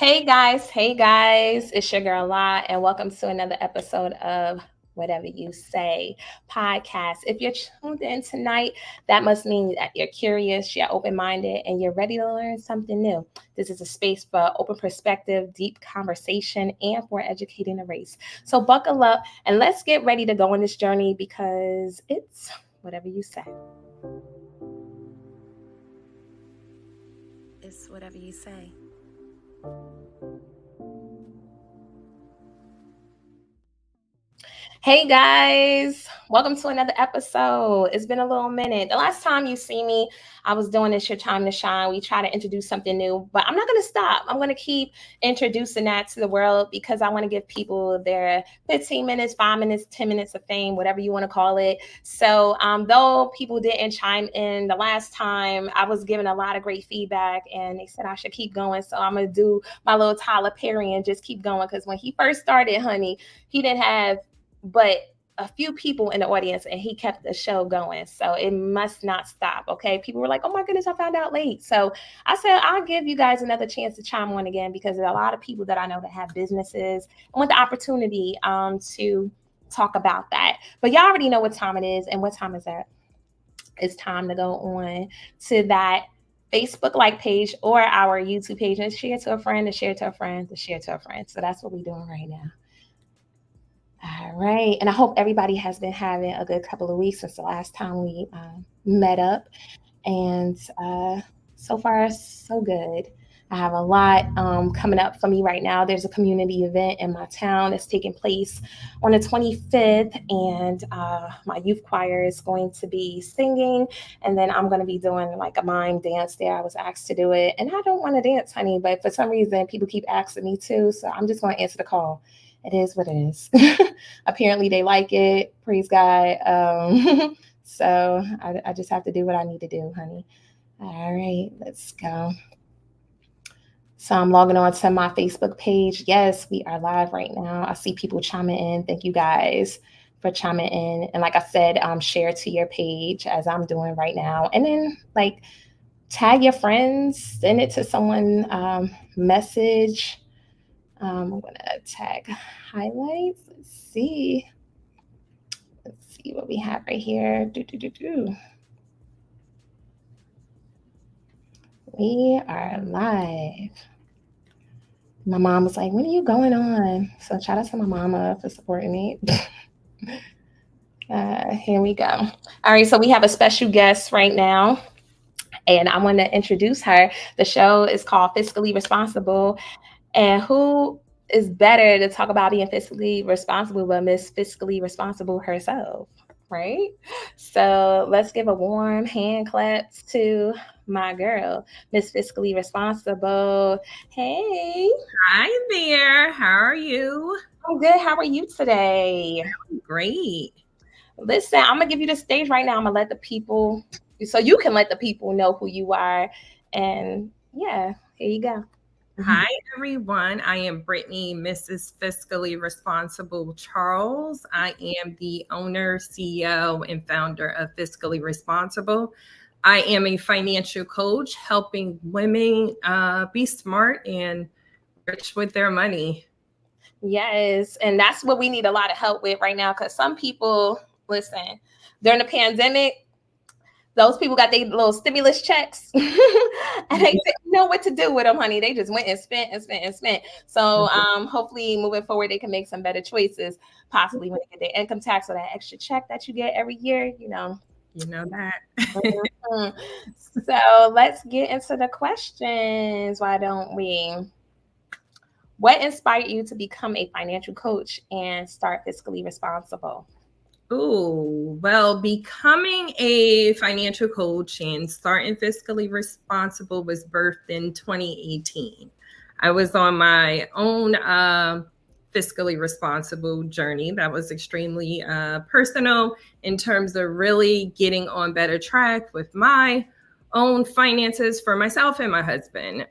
Hey guys, it's your girl La, and welcome to another episode of Whatever You Say podcast. If you're tuned in tonight, that must mean that you're curious, you're open minded, and you're ready to learn something new. This is a space for open perspective, deep conversation, and for educating the race. So buckle up and let's get ready to go on this journey because it's whatever you say. It's whatever you say. Hey guys, welcome to another episode. It's been a little minute. The last time you see me, I was doing this Your Time to Shine. We try to introduce something new, but I'm not going to stop. I'm going to keep introducing that to the world because I want to give people their 15 minutes, 5 minutes, 10 minutes of fame, whatever you want to call it. So though people didn't chime in the last time, I was given a lot of great feedback and they said I should keep going. So I'm going to do my little Tyler Perry and just keep going because when he first started, honey, he didn't have but a few people in the audience and he kept the show going. So it must not stop. Okay. People were like, oh my goodness, I found out late. So I said, I'll give you guys another chance to chime on again because there are a lot of people that I know that have businesses and want the opportunity to talk about that. But y'all already know what time it is. And what time is that? It's time to go on to that Facebook like page or our YouTube page and share to a friend, to share to a friend, to share to a friend. So that's what we're doing right now. All right. And I hope everybody has been having a good couple of weeks since the last time we met up. And so far, so good. I have a lot coming up for me right now. There's a community event in my town that's taking place on the 25th. And my youth choir is going to be singing. And then I'm going to be doing like a mime dance there. I was asked to do it. And I don't want to dance, honey. But for some reason, people keep asking me to. So I'm just going to answer the call. It is what it is. Apparently they like it. Praise God. So I just have to do what I need to do, honey. All right, let's go. So I'm logging on to my Facebook page. Yes, we are live right now. I see people chiming in. Thank you guys for chiming in. And like I said, share to your page as I'm doing right now. And then like tag your friends, send it to someone, message. I'm going to tag highlights. Let's see what we have right here. We are live. My mom was like, when are you going on? So shout out to my mama for supporting me. Here we go. All right, so we have a special guest right now. And I want to introduce her. The show is called Fiscally Responsible. And who is better to talk about being fiscally responsible but Miss Fiscally Responsible herself, right? So let's give a warm hand claps to my girl, Miss Fiscally Responsible. Hey. Hi there. How are you? I'm good. How are you today? Great. Listen, I'm going to give you the stage right now. I'm going to let the people, so you can let the people know who you are. And yeah, here you go. Hi, everyone. I am Brittany, Mrs. Fiscally Responsible Charles. I am the owner, CEO, and founder of Fiscally Responsible. I am a financial coach helping women be smart and rich with their money. Yes. And that's what we need a lot of help with right now. Because some people, listen, during the pandemic, those people got their little stimulus checks and they didn't know what to do with them, honey. They just went and spent and spent and spent. So hopefully moving forward, they can make some better choices, possibly when they get their income tax or that extra check that you get every year, You know that. So let's get into the questions. Why don't we? What inspired you to become a financial coach and start Fiscally Responsible? Oh, well, becoming a financial coach and starting Fiscally Responsible was birthed in 2018. I was on my own fiscally responsible journey that was extremely personal in terms of really getting on better track with my own finances for myself and my husband.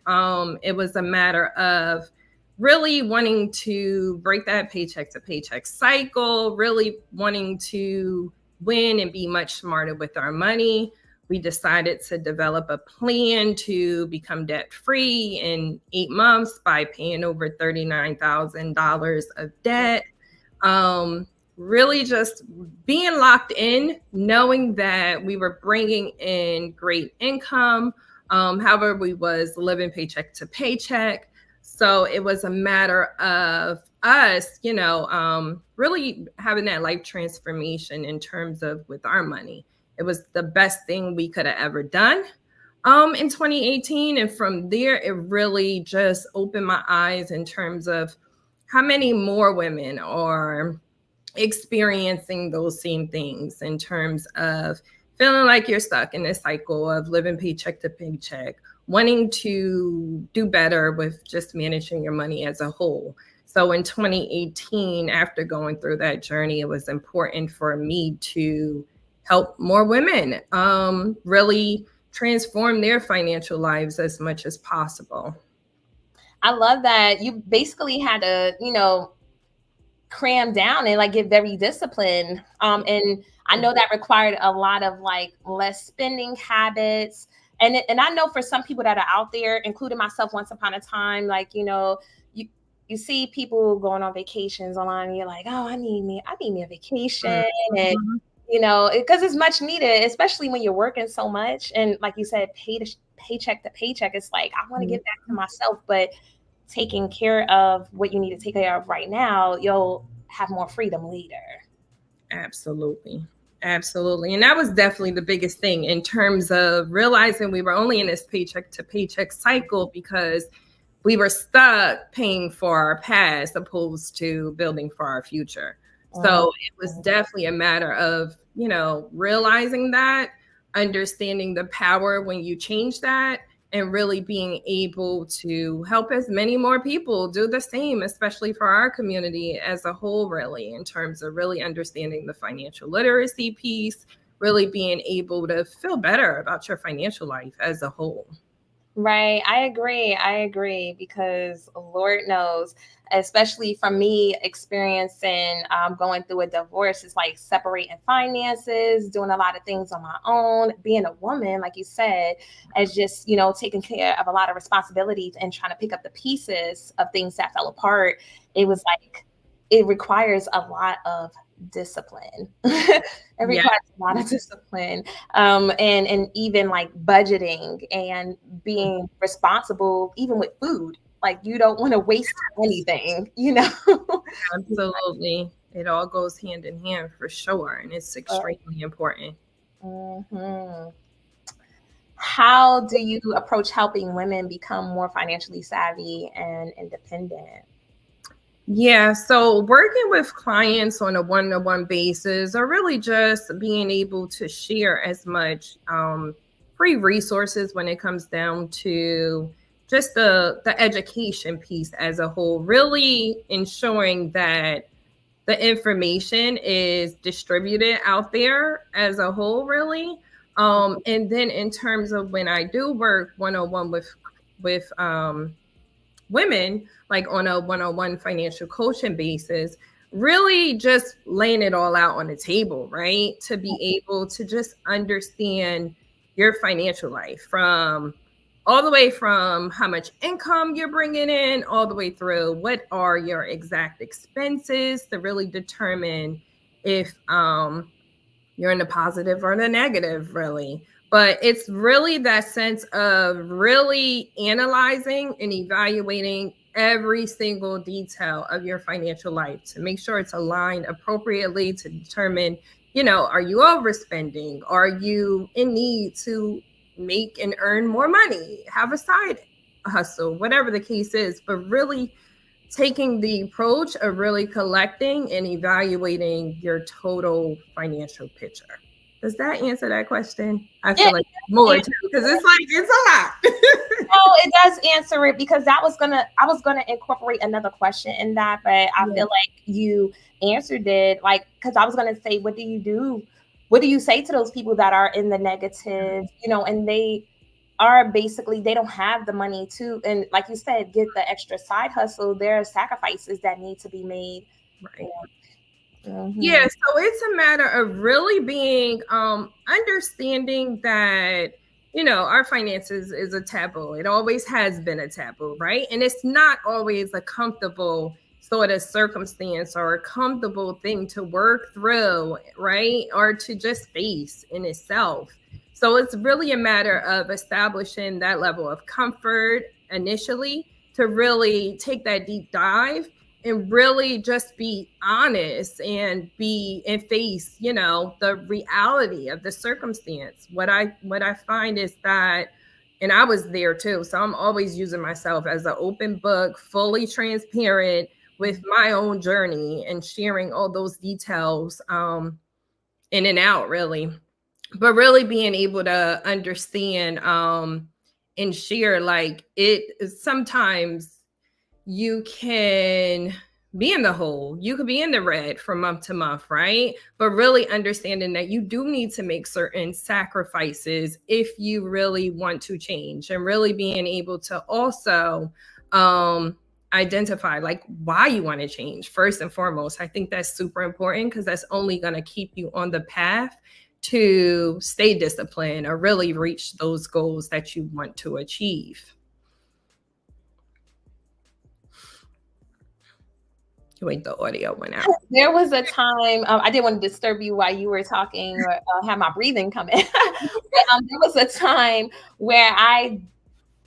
It was a matter of really wanting to break that paycheck to paycheck cycle, really wanting to win and be much smarter with our money, we decided to develop a plan to become debt free in 8 months by paying over $39,000 of debt. Um, really just being locked in, knowing that we were bringing in great income. However, we was living paycheck to paycheck. So it was a matter of us, really having that life transformation in terms of with our money. It was the best thing we could have ever done in 2018. And from there, it really just opened my eyes in terms of how many more women are experiencing those same things in terms of feeling like you're stuck in this cycle of living paycheck to paycheck, wanting to do better with just managing your money as a whole. So in 2018, after going through that journey, it was important for me to help more women really transform their financial lives as much as possible. I love that you basically had to, cram down and like get very disciplined. And I know that required a lot of like less spending habits. And I know for some people that are out there, including myself once upon a time, like, you you see people going on vacations online and you're like, oh, I need me a vacation. And Mhm. because it's much needed, especially when you're working so much. And like you said, paycheck to paycheck, it's like, I want to get back to myself, but taking care of what you need to take care of right now, you'll have more freedom later. Absolutely. Absolutely. And that was definitely the biggest thing in terms of realizing we were only in this paycheck to paycheck cycle because we were stuck paying for our past opposed to building for our future. So it was definitely a matter of, realizing that, understanding the power when you change that, and really being able to help as many more people do the same, especially for our community as a whole, really, in terms of really understanding the financial literacy piece, really being able to feel better about your financial life as a whole. Right. I agree. I agree because Lord knows, especially from me experiencing going through a divorce, it's like separating finances, doing a lot of things on my own, being a woman, like you said, as just, taking care of a lot of responsibilities and trying to pick up the pieces of things that fell apart. It was like, it requires a lot of discipline. It Yeah, requires a lot of discipline, and even like budgeting and being responsible, even with food. Like you don't want to waste anything. absolutely. It all goes hand in hand for sure. And it's extremely important. Mhm. How do you approach helping women become more financially savvy and independent? Yeah, so working with clients on a one-to-one basis, or really just being able to share as much free resources when it comes down to just the education piece as a whole, really ensuring that the information is distributed out there as a whole, really. And then in terms of when I do work one-on-one with women, like on a one-on-one financial coaching basis, really just laying it all out on the table, right? To be able to just understand your financial life from all the way from how much income you're bringing in, all the way through what are your exact expenses to really determine if you're in the positive or the negative, really. But it's really that sense of really analyzing and evaluating every single detail of your financial life to make sure it's aligned appropriately to determine, are you overspending? Are you in need to make and earn more money? Have a side hustle, whatever the case is, but really taking the approach of really collecting and evaluating your total financial picture. Does that answer that question? I Yeah, feel like more too, because it's a lot. no, it does answer it because I was gonna incorporate another question in that, but I Yeah, feel like you answered it. Like, because I was gonna say, what do you do? What do you say to those people that are in the negative, and they are basically they don't have the money to, and like you said, get the extra side hustle. There are sacrifices that need to be made. right. Yeah, so it's a matter of really being understanding that, you know, our finances is a taboo. It always has been a taboo, right? And it's not always a comfortable sort of circumstance or a comfortable thing to work through, right? Or to just face in itself. So it's really a matter of establishing that level of comfort initially to really take that deep dive and really just be honest and be and face, you know, the reality of the circumstance. What I find is that, and I was there too, so I'm always using myself as an open book, fully transparent with my own journey and sharing all those details in and out, really. But really being able to understand and share, like, it sometimes you can be in the hole, you could be in the red from month to month, right? But really understanding that you do need to make certain sacrifices if you really want to change, and really being able to also identify like why you want to change first and foremost. I think that's super important because that's only going to keep you on the path to stay disciplined or really reach those goals that you want to achieve. Wait, the audio went out. There was a time, I didn't want to disturb you while you were talking or have my breathing come in. But, there was a time where I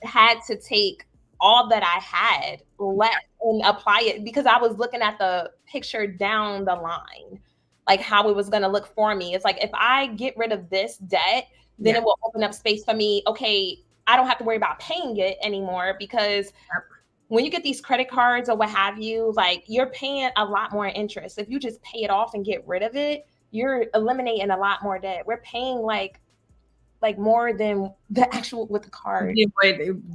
had to take all that I had and apply it because I was looking at the picture down the line, like how it was going to look for me. It's like, if I get rid of this debt, then it will open up space for me. Okay, I don't have to worry about paying it anymore, because when you get these credit cards or what have you, like, you're paying a lot more interest. If you just pay it off and get rid of it, you're eliminating a lot more debt. We're paying like more than the actual with the card.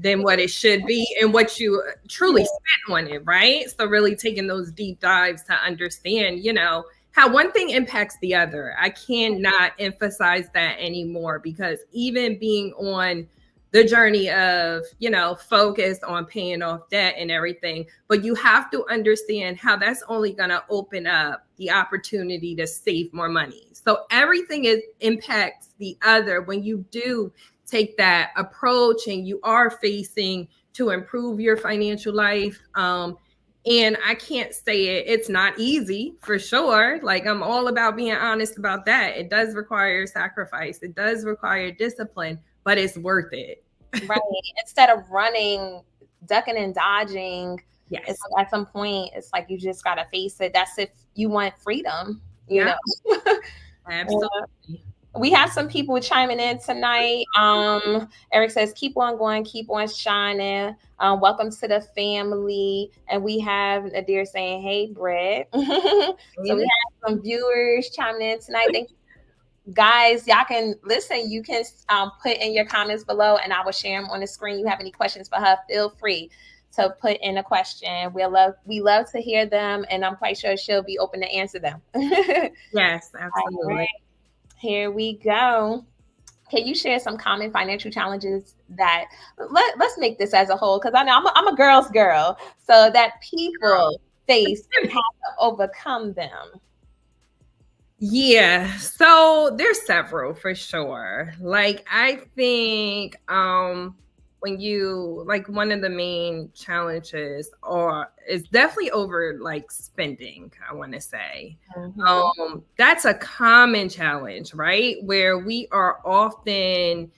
Than what it should be and what you truly spent on it, right? So really taking those deep dives to understand, you know, how one thing impacts the other. I cannot emphasize that anymore, because even being on the journey of, you know, focused on paying off debt and everything, but you have to understand how that's only going to open up the opportunity to save more money. So everything impacts the other when you do take that approach and you are facing to improve your financial life. And I can't say it's not easy, for sure. Like, I'm all about being honest about that. It does require sacrifice. It does require discipline, but it's worth it. Right. Instead of running, ducking and dodging, yes. It's like at some point, it's like you just got to face it. That's if you want freedom, you know. Absolutely. We have some people chiming in tonight. Eric says, keep on going, keep on shining. Welcome to the family. And we have Nadir saying, hey, Brett. So we have some viewers chiming in tonight. Thank you. Guys, y'all can listen. You can put in your comments below and I will share them on the screen. You have any questions for her, feel free to put in a question. We love to hear them, and I'm quite sure she'll be open to answer them. Yes, absolutely. Right. Here we go. Can you share some common financial challenges that let's make this as a whole, because I know I'm a girl's girl, so that people face and have to overcome them? Yeah, so there's several for sure. Like, I think when you, like, one of the main challenges is definitely over like spending, I want to say. That's a common challenge, right? Where we are often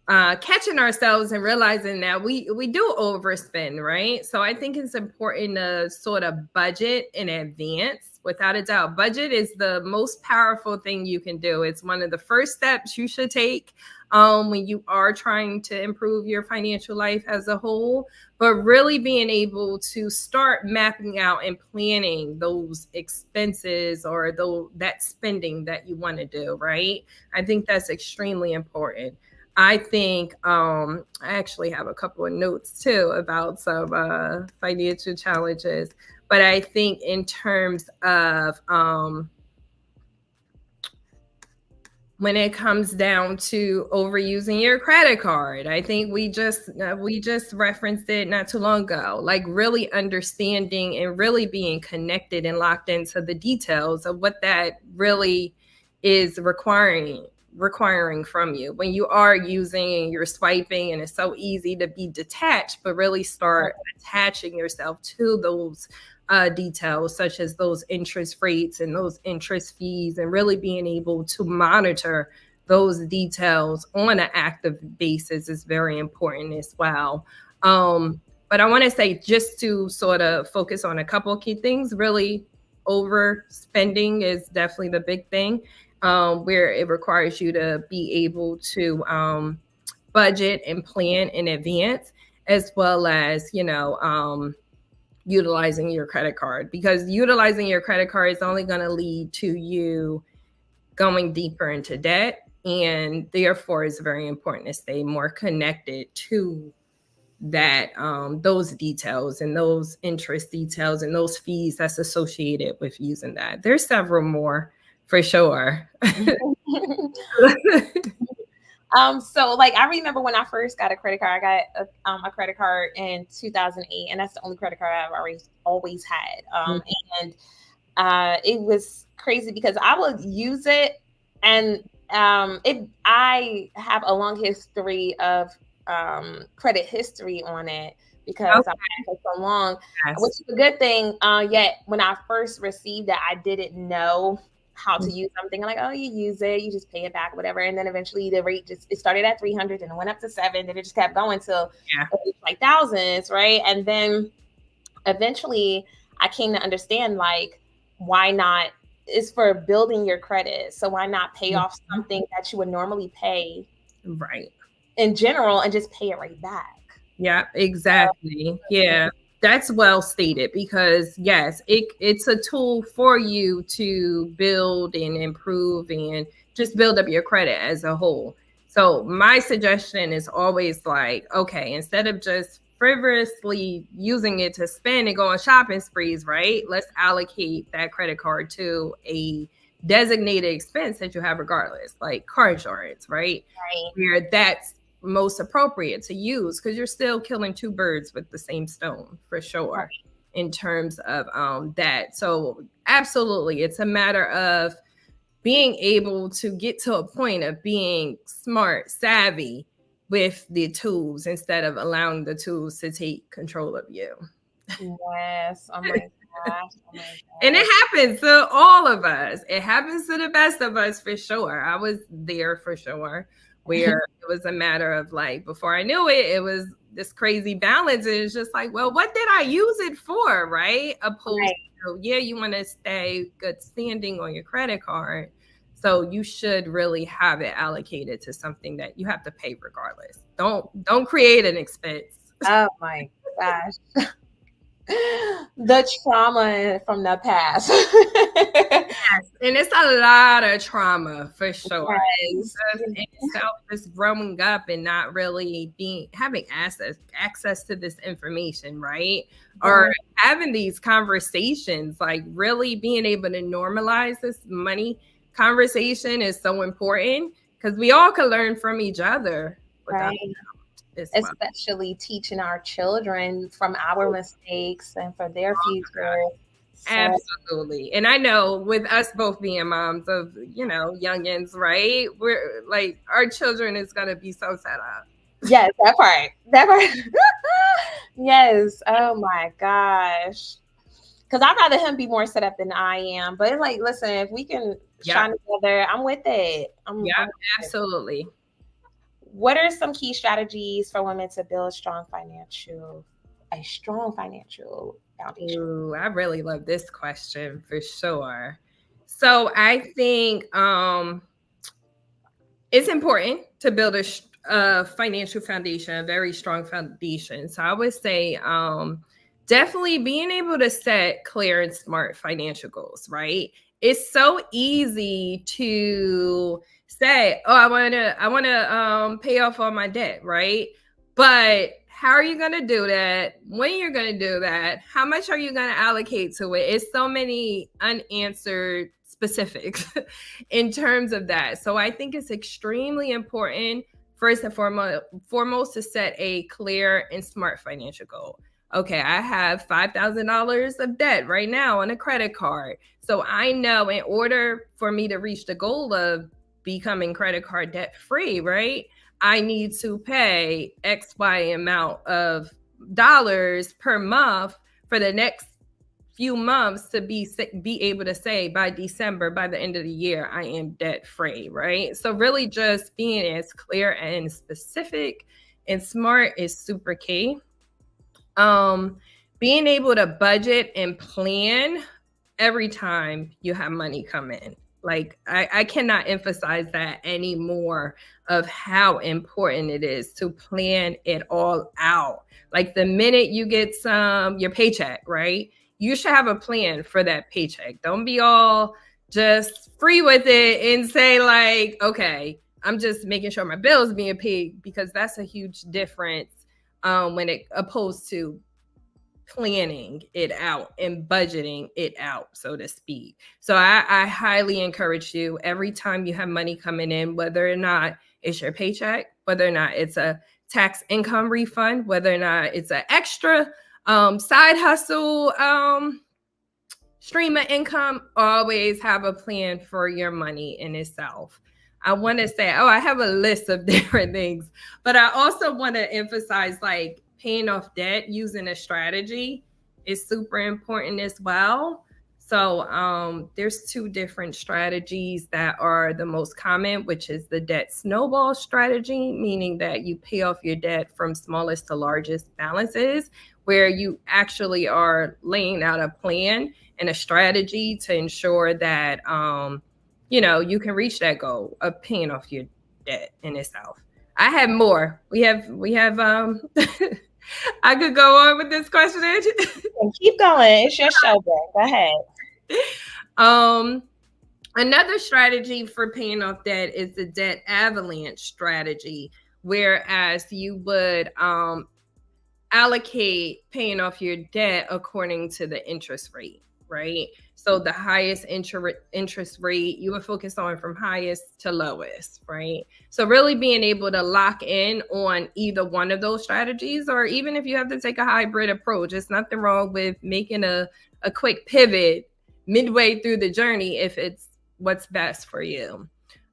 catching ourselves and realizing that we do overspend, right? So I think it's important to sort of budget in advance. Without a doubt, budget is the most powerful thing you can do. It's one of the first steps you should take when you are trying to improve your financial life as a whole, but really being able to start mapping out and planning those expenses or that spending that you want to do, right? I think that's extremely important. I think I actually have a couple of notes too about some financial challenges, but I think in terms of when it comes down to overusing your credit card. I think we just referenced it not too long ago, like really understanding and really being connected and locked into the details of what that really is requiring from you when you are using and you're swiping, and it's so easy to be detached, but really start attaching yourself to those details, such as those interest rates and those interest fees, and really being able to monitor those details on an active basis is very important as well. But I want to say, just to sort of focus on a couple of key things, really overspending is definitely the big thing, where it requires you to be able to budget and plan in advance, as well as, utilizing your credit card, because utilizing your credit card is only going to lead to you going deeper into debt. And therefore, it's very important to stay more connected to that, those details and those interest details and those fees that's associated with using that. There's several more for sure. So like I remember when I first got a credit card, I got a credit card in 2008, and that's the only credit card I've always had. And it was crazy because I would use it, and I have a long history of credit history on it because I've had it for so long, which is a good thing. Yet when I first received it, I didn't know how to use something. I'm like, oh, you use it, you just pay it back, whatever. And then eventually the rate it started at 300 and it went up to 7, and it just kept going till like thousands, right? And then eventually I came to understand, like, why not? It's for building your credit. So why not pay off something that you would normally pay in general and just pay it right back? Yeah, exactly. Yeah. That's well stated, because yes, it's a tool for you to build and improve and just build up your credit as a whole. So my suggestion is always like, okay, instead of just frivolously using it to spend and go on shopping sprees, right? Let's allocate that credit card to a designated expense that you have regardless, like car insurance, right? Where that's most appropriate to use, because you're still killing two birds with the same stone, for sure, in terms of that. So absolutely, it's a matter of being able to get to a point of being smart, savvy with the tools, instead of allowing the tools to take control of you. Yes. Oh my gosh. Oh my gosh. And it happens to all of us. It happens to the best of us, for sure. I was there for sure, where it was a matter of like, before I knew it, it was this crazy balance. And it's just like, well, what did I use it for, right? Opposed to, you want to stay good standing on your credit card. So you should really have it allocated to something that you have to pay regardless. Don't create an expense. Oh my gosh. The trauma from the past. Yes, and it's a lot of trauma, for sure. Yes. In itself, just growing up and not really having access to this information, right? Or having these conversations, like really being able to normalize this money conversation is so important, because we all can learn from each other. Right. Especially teaching our children from our mistakes and for their future. So, absolutely. And I know with us both being moms of, youngins, right? We're like, our children is going to be so set up. Yes, that part. Yes. Oh my gosh. Because I'd rather him be more set up than I am. But it's like, listen, if we can shine together, I'm with it. Absolutely. What are some key strategies for women to build a strong financial foundation? Ooh, I really love this question, for sure. So I think it's important to build a financial foundation, a very strong foundation. So I would say definitely being able to set clear and smart financial goals, right? It's so easy to say, oh, I want to pay off all my debt, right? But how are you going to do that? When you're going to do that? How much are you going to allocate to it? It's so many unanswered specifics in terms of that. So I think it's extremely important, first and foremost, to set a clear and smart financial goal. Okay, I have $5,000 of debt right now on a credit card. So I know in order for me to reach the goal of becoming credit card debt free, right, I need to pay XY amount of dollars per month for the next few months to be able to say by December, by the end of the year, I am debt free, right? So really just being as clear and specific and smart is super key. Being able to budget and plan every time you have money come in. Like I cannot emphasize that anymore of how important it is to plan it all out. Like the minute you get your paycheck, right? You should have a plan for that paycheck. Don't be all just free with it and say like, okay, I'm just making sure my bills being paid, because that's a huge difference when it opposed to planning it out and budgeting it out, so to speak. So I highly encourage you, every time you have money coming in, whether or not it's your paycheck, whether or not it's a tax income refund, whether or not it's an extra side hustle stream of income, always have a plan for your money in itself. I want to say, I have a list of different things, but I also want to emphasize like paying off debt using a strategy is super important as well. So there's two different strategies that are the most common, which is the debt snowball strategy, meaning that you pay off your debt from smallest to largest balances, where you actually are laying out a plan and a strategy to ensure that you can reach that goal of paying off your debt in itself. I have more. We have I could go on with this question. Keep going. It's your show, girl. Go ahead. Another strategy for paying off debt is the debt avalanche strategy, whereas you would allocate paying off your debt according to the interest rate, right? So the highest interest rate you would focus on from highest to lowest, right? So really being able to lock in on either one of those strategies, or even if you have to take a hybrid approach, it's nothing wrong with making a quick pivot midway through the journey if it's what's best for you.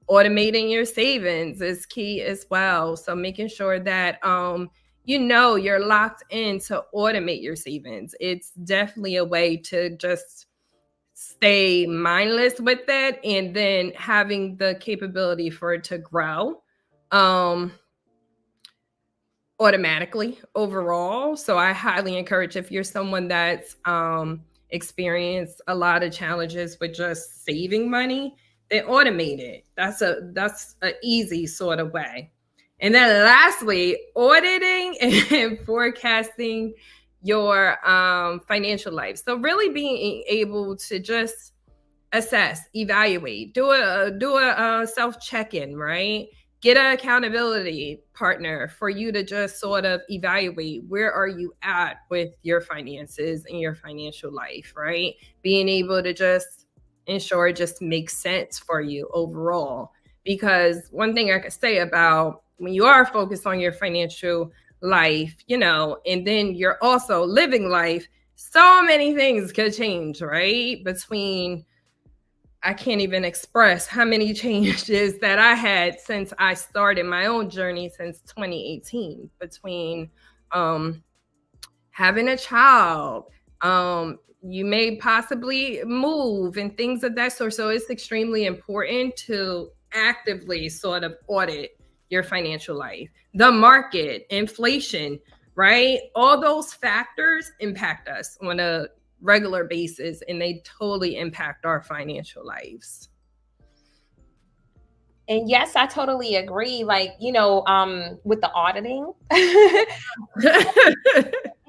Automating your savings is key as well. So making sure that you're locked in to automate your savings. It's definitely a way to just stay mindless with it, and then having the capability for it to grow automatically overall. So I highly encourage, if you're someone that's experienced a lot of challenges with just saving money, then automate it. That's a easy sort of way. And then lastly, auditing and forecasting your financial life. So really being able to just assess, evaluate, do a self check-in, right? Get an accountability partner for you to just sort of evaluate where are you at with your finances and your financial life, right? Being able to just ensure it just makes sense for you overall. Because one thing I could say about when you are focused on your financial life, and then you're also living life, so many things could change, right? I can't even express how many changes that I had since I started my own journey since 2018, between having a child, you may possibly move and things of that sort. So it's extremely important to actively sort of audit your financial life. The market, inflation, right? All those factors impact us on a regular basis, and they totally impact our financial lives. And yes, I totally agree. Like, with the auditing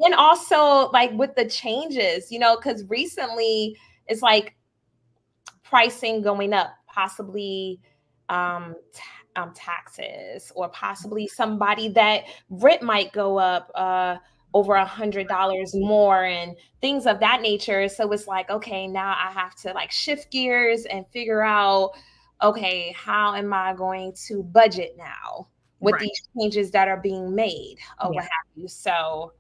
and also like with the changes, because recently it's like pricing going up, possibly taxes, or possibly somebody that rent might go up, over $100 more and things of that nature. So it's like, okay, now I have to like shift gears and figure out, okay, how am I going to budget now with Right. these changes that are being made or Yeah. what have you. So,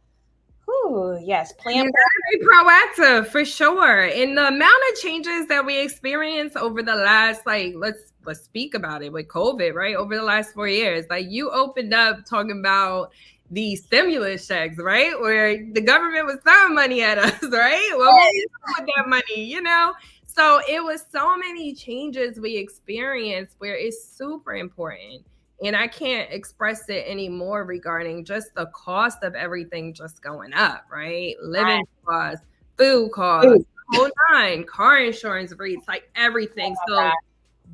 whew, yes, plan. You gotta be proactive for sure. And the amount of changes that we experienced over the last, like, let's speak about it with COVID, right? Over the last 4 years, like you opened up talking about the stimulus checks, right? Where the government was throwing money at us, right? What were we doing with that money, you know? So it was so many changes we experienced where it's super important. And I can't express it anymore regarding just the cost of everything just going up, right? Living costs, food costs, whole nine, car insurance rates, like everything. So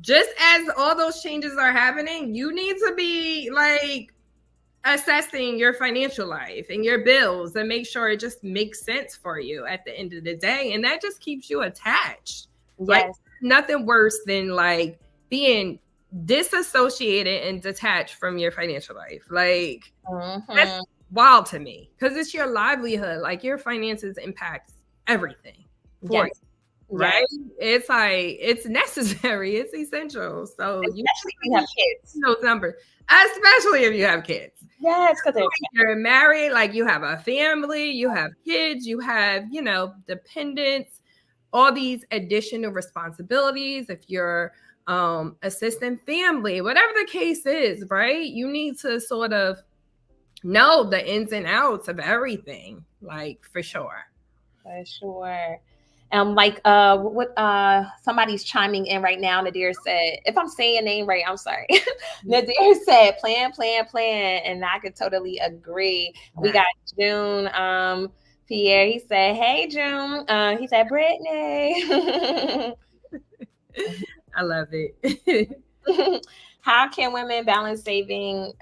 just as all those changes are happening, you need to be like assessing your financial life and your bills and make sure it just makes sense for you at the end of the day. And that just keeps you attached. Yes. Like nothing worse than like being disassociated and detached from your financial life. Like that's wild to me because it's your livelihood. Like your finances impact everything. Yes. Right? Yes. It's like it's necessary, it's essential. So especially if you have kids. Those numbers, especially if you have kids. Yes, because you're married, like you have a family, you have kids, you have, you know, dependents, all these additional responsibilities. If you're assistant family, whatever the case is, right? You need to sort of know the ins and outs of everything, like for sure. For sure. Like what somebody's chiming in right now. Nadir said, if I'm saying your name right, I'm sorry. Nadir said plan, and I could totally agree. Yeah. We got June Pierre. He said, hey June. He said, Brittany. I love it. How can women balance saving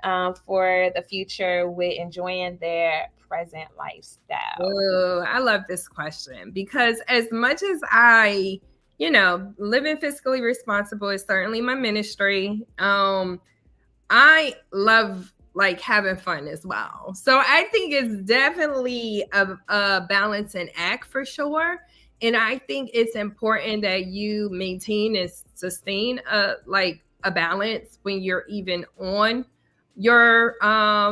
for the future with enjoying their present lifestyle? Oh, I love this question because as much as I, you know, living fiscally responsible is certainly my ministry. I love like having fun as well. So I think it's definitely a balancing act for sure. And I think it's important that you maintain and sustain a balance when you're even on your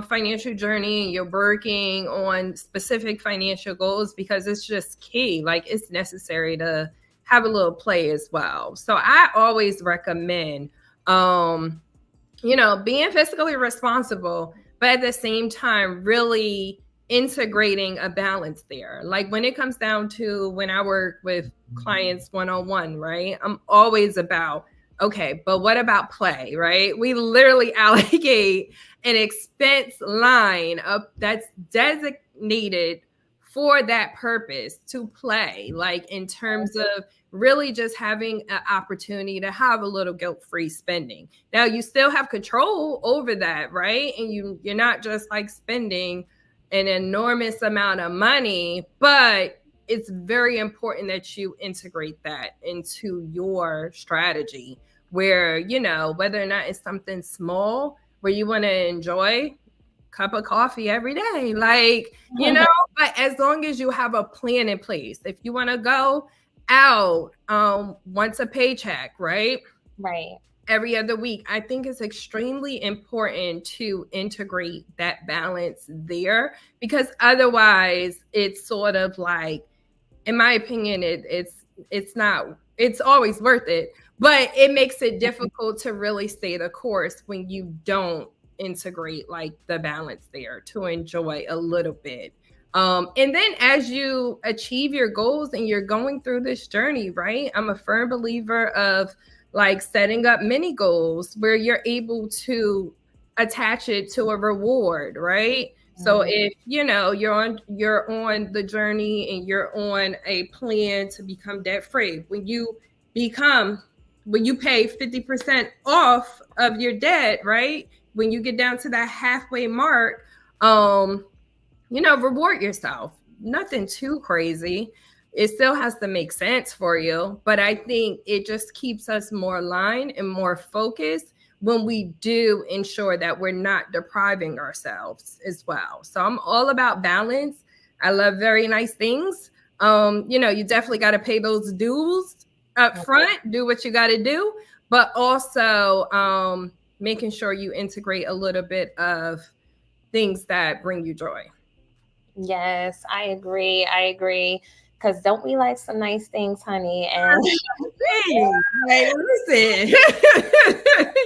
financial journey and you're working on specific financial goals, because it's just key. Like it's necessary to have a little play as well. So I always recommend, you know, being fiscally responsible, but at the same time, really integrating a balance there. Like when it comes down to when I work with clients one-on-one, right? I'm always about, okay, but what about play, right? We literally allocate an expense line that's designated for that purpose to play, like in terms of really just having an opportunity to have a little guilt-free spending. Now you still have control over that, right? And you're not just like spending an enormous amount of money, but it's very important that you integrate that into your strategy where, you know, whether or not it's something small where you want to enjoy a cup of coffee every day, like, you know, but as long as you have a plan in place, if you want to go out once a paycheck, right? Right. Every other week, I think it's extremely important to integrate that balance there, because otherwise it's sort of like, in my opinion, it's not, it's always worth it, but it makes it difficult to really stay the course when you don't integrate like the balance there to enjoy a little bit. And then as you achieve your goals and you're going through this journey, right? I'm a firm believer of like setting up mini goals where you're able to attach it to a reward, right? So if, you know, you're on the journey and you're on a plan to become debt free, when you pay 50% off of your debt, right? When you get down to that halfway mark, you know, reward yourself. Nothing too crazy. It still has to make sense for you, but I think it just keeps us more aligned and more focused when we do ensure that we're not depriving ourselves as well. So I'm all about balance. I love very nice things. You definitely got to pay those dues up front, do what you got to do, but also making sure you integrate a little bit of things that bring you joy. Yes, I agree. I agree. Because don't we like some nice things, honey? And Hey, like, listen.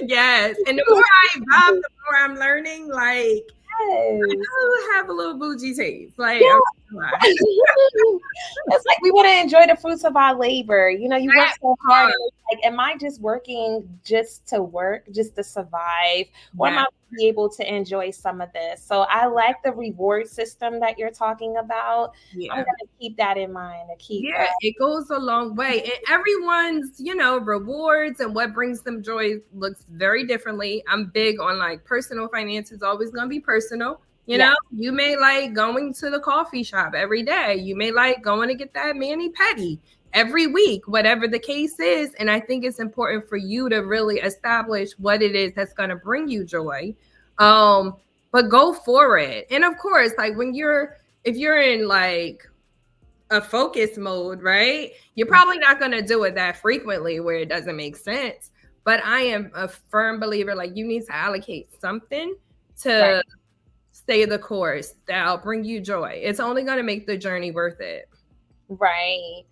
Yes. And the more I evolve, the more I'm learning. Like, yes. I have a little bougie taste. Like, Yeah. I'm not gonna lie. It's like we want to enjoy the fruits of our labor. You work That so hard. part. And it's like, am I just working just to work, just to survive? Or am Yeah. I be able to enjoy some of this? So I like the reward system that you're talking about. I'm Yeah. gonna keep that in mind to keep Yeah, it goes a long way. And everyone's, rewards and what brings them joy looks very differently. I'm big on like personal finance is always going to be personal. yeah, You may like going to the coffee shop every day. You may like going to get that mani pedi every week, whatever the case is. And I think it's important for you to really establish what it is that's going to bring you joy. But go for it. And of course, like if you're in like a focus mode, right? You're probably not going to do it that frequently where it doesn't make sense. But I am a firm believer, like you need to allocate something to stay the course that'll bring you joy. It's only going to make the journey worth it. right.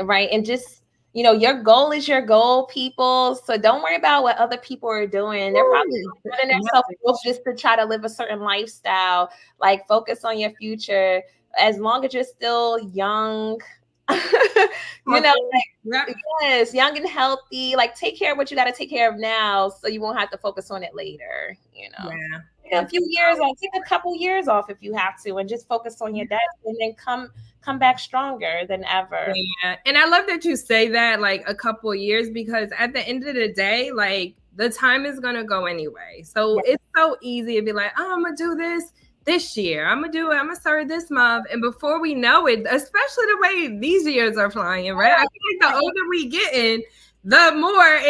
Right. And just, your goal is your goal, people. So don't worry about what other people are doing. They're probably doing their self growth just to try to live a certain lifestyle. Like focus on your future. As long as you're still young, like yes, young and healthy. Like take care of what you got to take care of now, so you won't have to focus on it later. Yeah. Take a few years off, take a couple years off if you have to, and just focus on your debt, and then come back stronger than ever. Yeah. And I love that you say that like a couple years, because at the end of the day, like the time is going to go anyway. So it's so easy to be like, oh, I'm going to do this year. I'm going to do it. I'm going to start this month. And before we know it, especially the way these years are flying, right? I feel like the older we get in, the more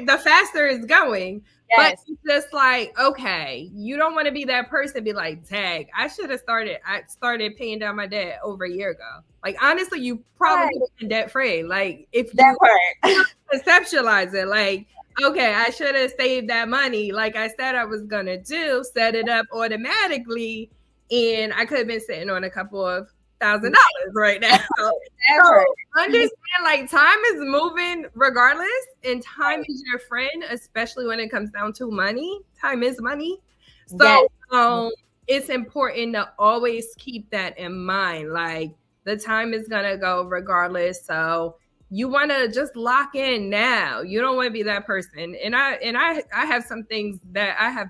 the faster it's going. But it's just like, okay, you don't want to be that person, be like, dang, I started paying down my debt over a year ago. Like, honestly, you probably been debt free. Like, if you conceptualize it, like, okay, I should have saved that money. Like I said, I was going to set it up automatically. And I could have been sitting on a couple of $1,000 right now. So understand, like, time is moving regardless, and time is your friend, especially when it comes down to money. Time is money. So it's important to always keep that in mind. Like, the time is gonna go regardless. So you want to just lock in now. You don't want to be that person. And I have some things that I have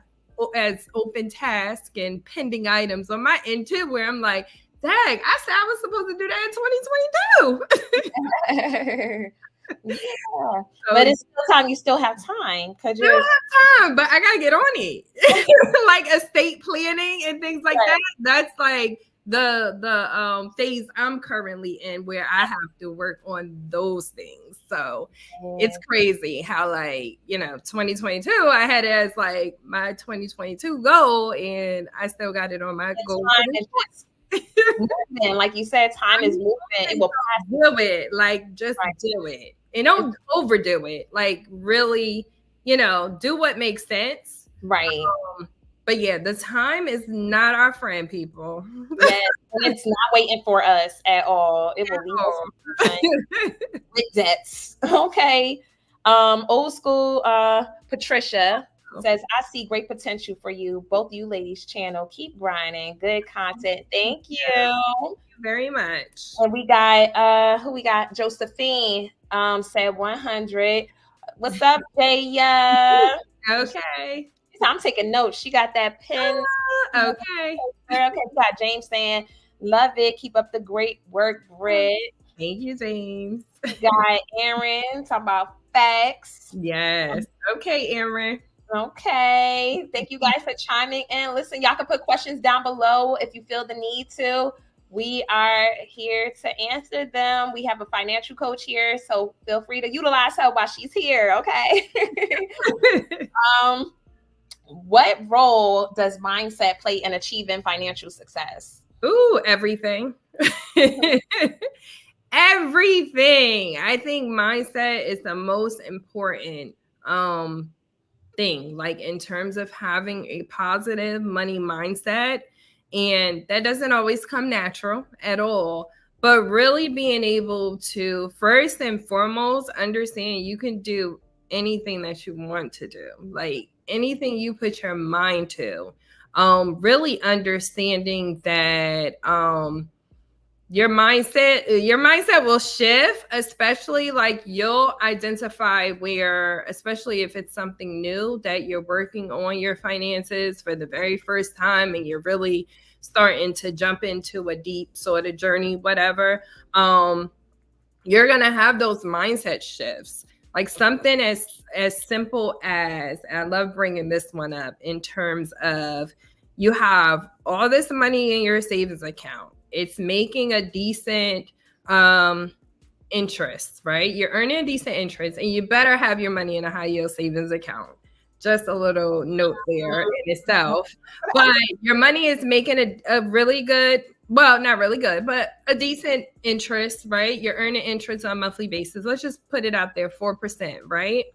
as open task and pending items on my end too, where I'm like, dang, I said I was supposed to do that in 2022. Yeah. But it's still time. You still have time. Still have time, but I gotta get on it. Like estate planning and things like that. That's like the phase I'm currently in, where I have to work on those things. So it's crazy how 2022 I had it as like my 2022 goal, and I still got it on my goal. Moving. Like you said, time is moving. It will pass. Do it. Like, just do it. And don't overdo it. Like, really, do what makes sense. Right. But yeah, the time is not our friend, people. Yes, and it's not waiting for us at all. It will leave us with debts. Okay. Old school Patricia says, I see great potential for you, both you ladies' channel. Keep grinding. Good content. Thank you. Thank you very much. And we got who we got? Josephine said 100. What's up, Jaya? Okay. I'm taking notes. She got that pen. Okay. Okay. We got James saying, love it. Keep up the great work, Britt. Thank you, James. We got Aaron talking about facts. Yes. Okay, Aaron. Okay. Thank you guys for chiming in. Listen, y'all can put questions down below if you feel the need to. we are here to answer them. We have a financial coach here, so feel free to utilize her while she's here, okay? um, what role does mindset play in achieving financial success? Ooh, everything. Everything. I think mindset is the most important thing, like in terms of having a positive money mindset. And that doesn't always come natural at all. But really being able to, first and foremost, understand you can do anything that you want to do, like anything you put your mind to. Really understanding that your mindset will shift, especially like you'll identify where, especially if it's something new that you're working on your finances for the very first time and you're really starting to jump into a deep sort of journey, whatever. You're gonna have those mindset shifts, like something as simple as, and I love bringing this one up, in terms of you have all this money in your savings account. It's making a decent interest, right? You're earning a decent interest, and you better have your money in a high yield savings account. Just a little note there in itself. But your money is making a really good, well, not really good, but a decent interest, right? You're earning interest on a monthly basis. Let's just put it out there, 4%, right?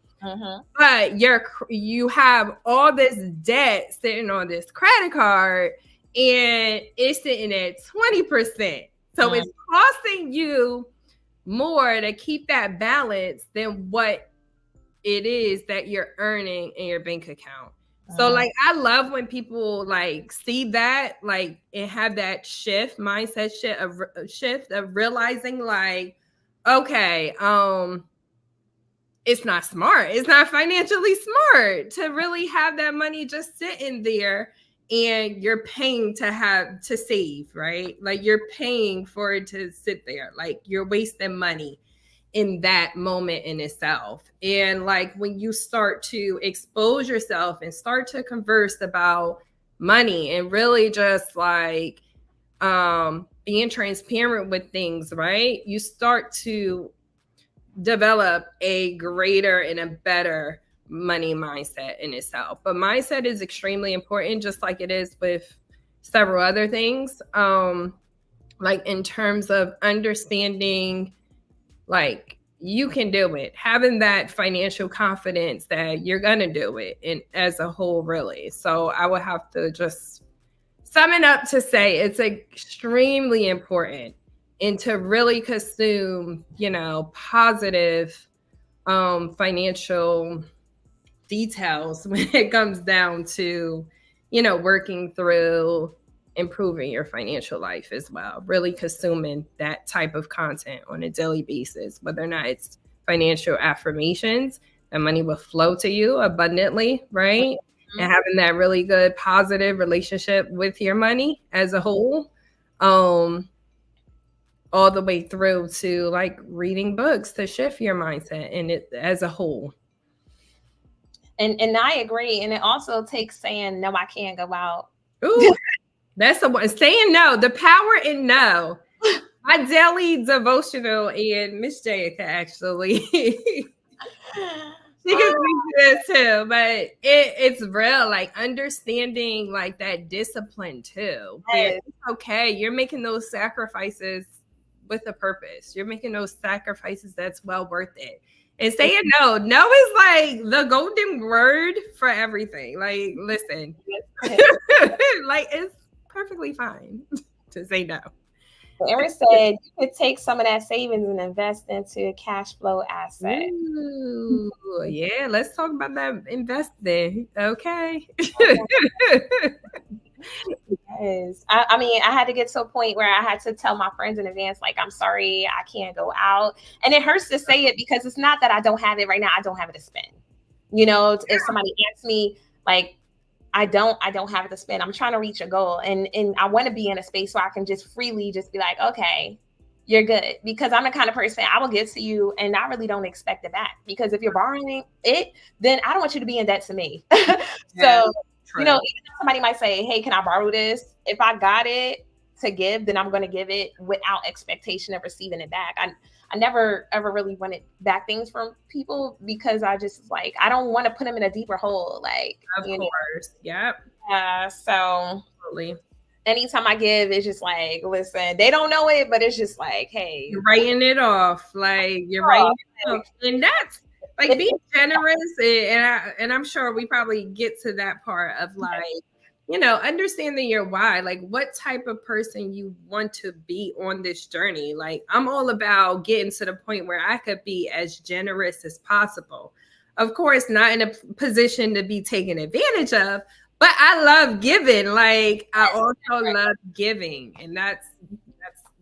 But you have all this debt sitting on this credit card, and it's sitting at 20%. So it's costing you more to keep that balance than what it is that you're earning in your bank account. So like, I love when people like see that, like, and have that mindset shift of realizing like, okay, it's not smart. It's not financially smart to really have that money just sitting there and you're paying to save, right? Like, you're paying for it to sit there. Like, you're wasting money in that moment in itself. And like, when you start to expose yourself and start to converse about money and really just like being transparent with things, right? You start to develop a greater and a better money mindset in itself. But mindset is extremely important, just like it is with several other things. Like in terms of understanding, like, you can do it, having that financial confidence that you're gonna do it, and as a whole, really. So I would have to just sum it up to say it's extremely important, and to really consume, positive financial details when it comes down to, working through improving your financial life as well. Really consuming that type of content on a daily basis, whether or not it's financial affirmations, that money will flow to you abundantly, right? And having that really good positive relationship with your money as a whole, all the way through to like reading books to shift your mindset and it as a whole. And I agree. And it also takes saying, no, I can't go out. Ooh, that's the one. Saying no, the power in no. My daily devotional, and Miss J can actually she can speak to this too, but it's real, like understanding like that discipline too. Yes. It's okay. You're making those sacrifices with a purpose. You're making those sacrifices that's well worth it. And saying no. No is like the golden word for everything. Like, listen. Like, it's perfectly fine to say no. Erin said you could take some of that savings and invest into a cash flow asset. Ooh, yeah, let's talk about that investing. Okay. Yes. I mean, I had to get to a point where I had to tell my friends in advance, like, I'm sorry, I can't go out. And it hurts to say it because it's not that I don't have it right now. I don't have it to spend. If somebody asks me, like, I don't have it to spend. I'm trying to reach a goal. And I want to be in a space where I can just freely just be like, okay, you're good. Because I'm the kind of person, I will give to you and I really don't expect it back. Because if you're borrowing it, then I don't want you to be in debt to me. So, even though somebody might say, hey, can I borrow this? If I got it, to give, then I'm going to give it without expectation of receiving it back. I never ever really wanted back things from people because I just like, I don't want to put them in a deeper hole. Like, Of course. Yep. So Absolutely. anytime I give, it's just like, listen, they don't know it, but it's just like, hey, you're writing it off. Like you're writing it off. And that's like being generous. And I'm sure we probably get to that part of like, understanding your why, like what type of person you want to be on this journey. Like I'm all about getting to the point where I could be as generous as possible. Of course, not in a position to be taken advantage of, but I love giving. Like I also love giving. And that's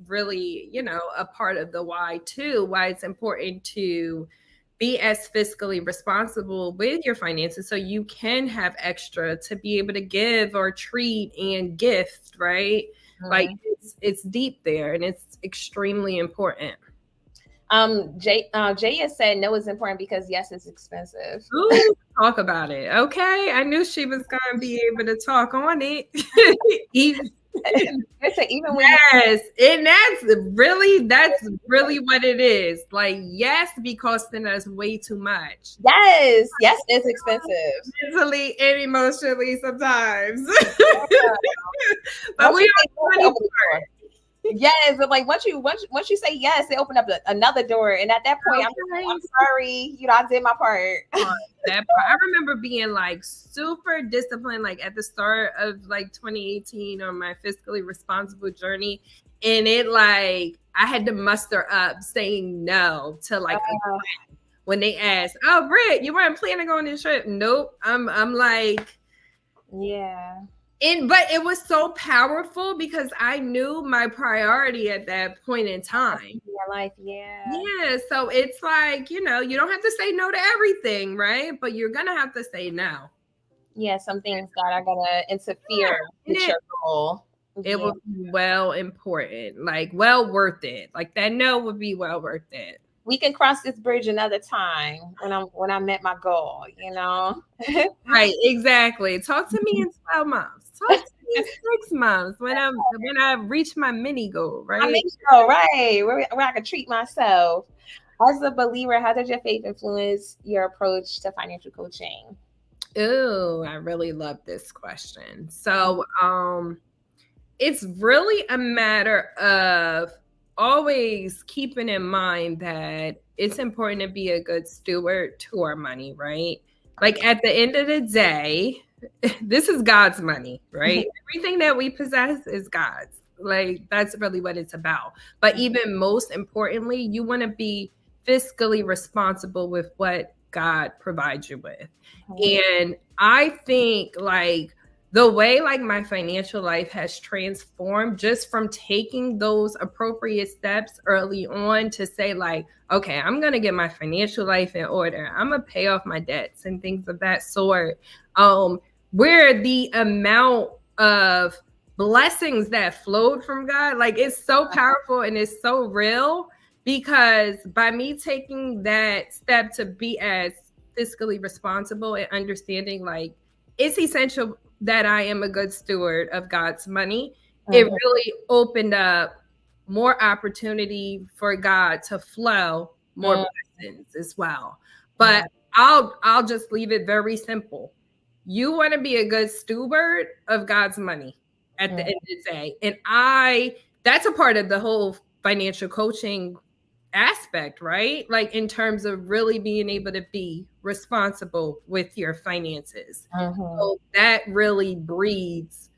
really, a part of the why too, why it's important to be as fiscally responsible with your finances so you can have extra to be able to give or treat and gift, right? Mm-hmm. Like it's deep there and it's extremely important. Jay has said no is important because yes, it's expensive. Ooh, talk about it. Okay, I knew she was gonna be able to talk on it. Even when and that's really what it is. Like, yes, be costing us way too much. Yes, it's expensive. Mentally and emotionally sometimes. But we don't yes, but like once you say yes, they open up another door, and at that point, I'm sorry, I did my part. That part. I remember being like super disciplined, like at the start of like 2018 on my fiscally responsible journey, and it like I had to muster up saying no to like when they asked, "Oh, Britt, you weren't planning on this trip?" Nope. I'm like, yeah. But it was so powerful because I knew my priority at that point in time. Your life, yeah. Yeah. So it's like, you don't have to say no to everything, right? But you're going to have to say no. Yeah, some things that are going to interfere with your goal. It would be important, like well worth it. Like that no would be well worth it. We can cross this bridge another time when I met my goal, Right, exactly. Talk to me in 12 months. Talk to me in 6 months when I reach my mini goal, right? I think so, right. Where I can treat myself. As a believer, how did your faith influence your approach to financial coaching? Oh, I really love this question. So, it's really a matter of always keeping in mind that it's important to be a good steward to our money, right? Like at the end of the day, this is God's money, right? Everything that we possess is God's. Like that's really what it's about. But even most importantly, you want to be fiscally responsible with what God provides you with. And I think like the way like my financial life has transformed just from taking those appropriate steps early on to say like, okay, I'm going to get my financial life in order. I'm going to pay off my debts and things of that sort. Where the amount of blessings that flowed from God, like it's so powerful and it's so real because by me taking that step to be as fiscally responsible and understanding like it's essential that I am a good steward of God's money, it really opened up more opportunity for God to flow more blessings as well. But I'll just leave it very simple. You want to be a good steward of God's money at the end of the day. And that's a part of the whole financial coaching aspect, right? Like in terms of really being able to be responsible with your finances. So that really breeds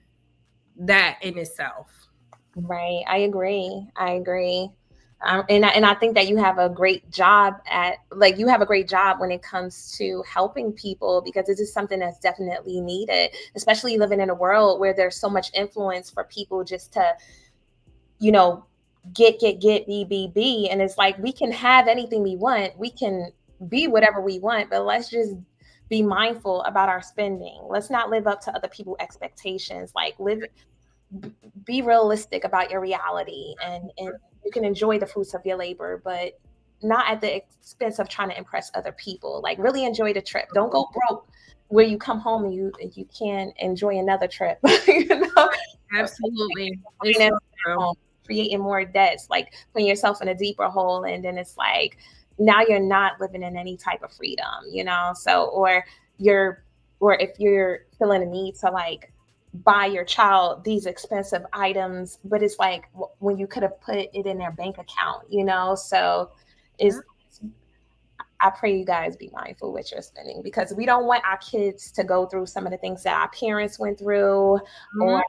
that in itself. Right. I agree. And I think that you have a great job when it comes to helping people because this is something that's definitely needed, especially living in a world where there's so much influence for people just to, get, be. And it's like, we can have anything we want. We can be whatever we want, but let's just be mindful about our spending. Let's not live up to other people's expectations. Like be realistic about your reality and you can enjoy the fruits of your labor, but not at the expense of trying to impress other people. Like really enjoy the trip. Don't go broke where you come home and you can't enjoy another trip. Absolutely. It's finance so true. creating more debts, like putting yourself in a deeper hole, and then it's like now you're not living in any type of freedom, So you're or if you're feeling a need to like buy your child these expensive items, but it's like when you could have put it in their bank account. So Yeah. is I pray you guys be mindful with your spending, because we don't want our kids to go through some of the things that our parents went through, Mhm. or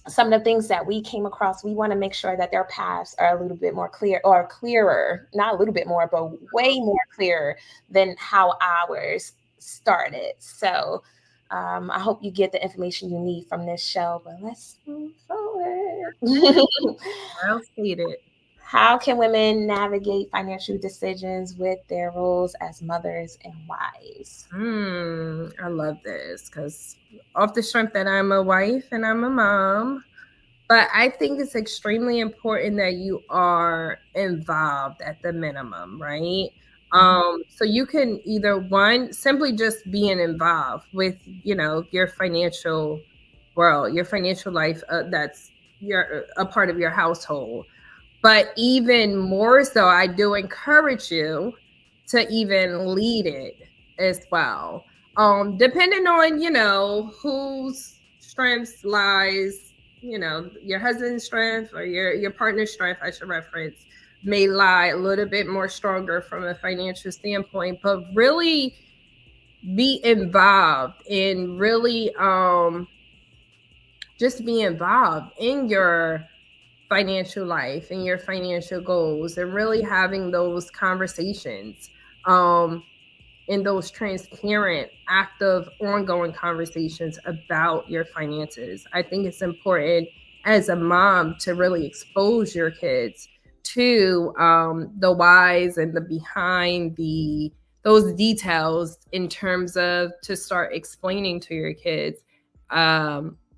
some of the things that we came across. We want to make sure that their paths are a little bit more clear, or clearer, not a little bit more, but way more clear than how ours started. So I hope you get the information you need from this show, but let's move forward. Well stated. How can women navigate financial decisions with their roles as mothers and wives? I love this because off the strength that I'm a wife and I'm a mom, but I think it's extremely important that you are involved at the minimum, right? So you can either one simply just being involved with, your financial world, your financial life, that's your a part of your household. But even more so, I do encourage you to even lead it as well. Depending on, whose strengths lies, your husband's strength or your partner's strength, I should reference, may lie a little bit more stronger from a financial standpoint, but really be involved in really just be involved in your financial life and your financial goals, and really having those conversations, in those transparent, active, ongoing conversations about your finances. I think it's important as a mom to really expose your kids to, the whys and the behind the those details, in terms of to start explaining to your kids,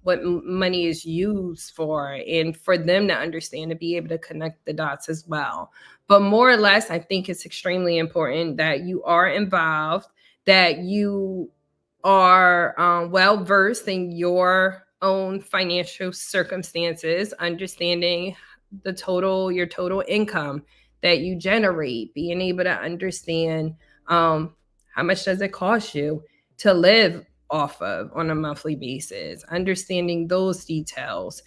what money is used for, and for them to understand, to be able to connect the dots as well. But more or less, I think it's extremely important that you are involved, that you are, well versed in your own financial circumstances, understanding your total income that you generate, being able to understand, how much does it cost you to live off of on a monthly basis, understanding those details,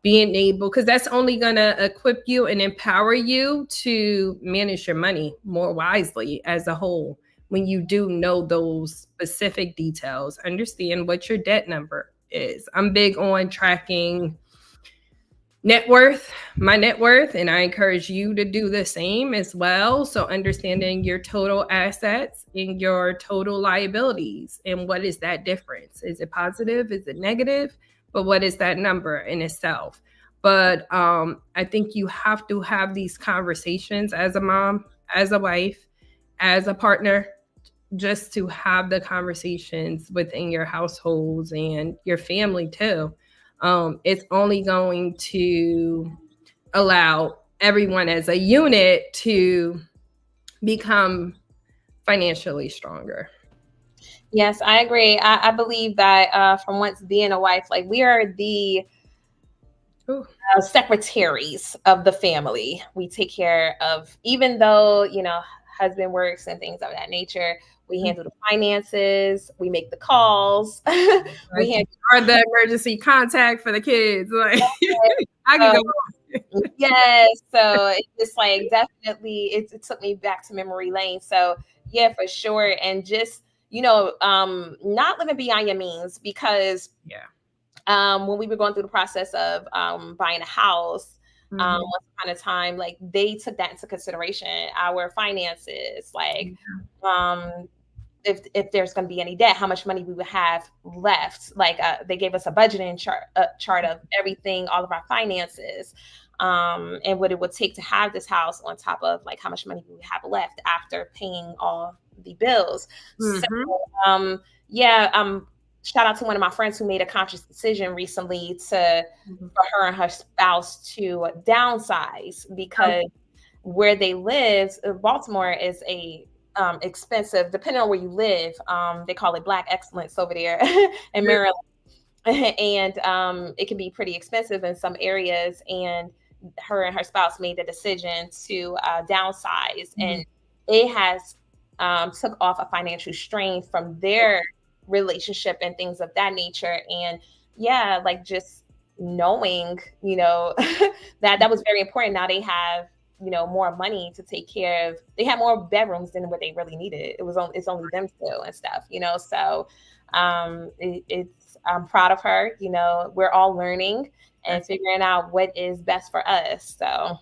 being able, because that's only going to equip you and empower you to manage your money more wisely as a whole. When you do know those specific details, understand what your debt number is. I'm big on tracking my net worth, and I encourage you to do the same as well. So understanding your total assets and your total liabilities, and what is that difference? Is it positive? Is it negative? But what is that number in itself? But I think you have to have these conversations as a mom, as a wife, as a partner, just to have the conversations within your households and your family too. It's only going to allow everyone as a unit to become financially stronger. Yes, I agree. I believe that from once being a wife, like we are the Ooh. secretaries of the family. We take care of, even though, husband works and things of that nature, we handle the finances, we make the calls, we Like, handle. are the emergency contact for the kids. Like, I can uh, go. yes, so it's just like definitely it took me back to memory lane. So yeah, for sure. And just, not living beyond your means, because Yeah. when we were going through the process of buying a house, Mhm. once upon a time, like they took that into consideration, our finances, like um, if there's going to be any debt, how much money we would have left. Like they gave us a budgeting chart of everything, all of our finances, and what it would take to have this house, on top of like how much money we would have left after paying all the bills. So Mhm. yeah, shout out to one of my friends who made a conscious decision recently to Mhm. for her and her spouse to downsize, Okay. because where they live, Baltimore is a expensive, depending on where you live. They call it Black excellence over there in Yeah. Maryland. and it can be pretty expensive in some areas. And her and her spouse made the decision to downsize, and it has took off a financial strain from their relationship and things of that nature. And yeah, like just knowing, that was very important. Now they have more money to take care of. They had more bedrooms than what they really needed. It's only them two and stuff. So it's I'm proud of her. We're all learning and figuring out what is best for us. So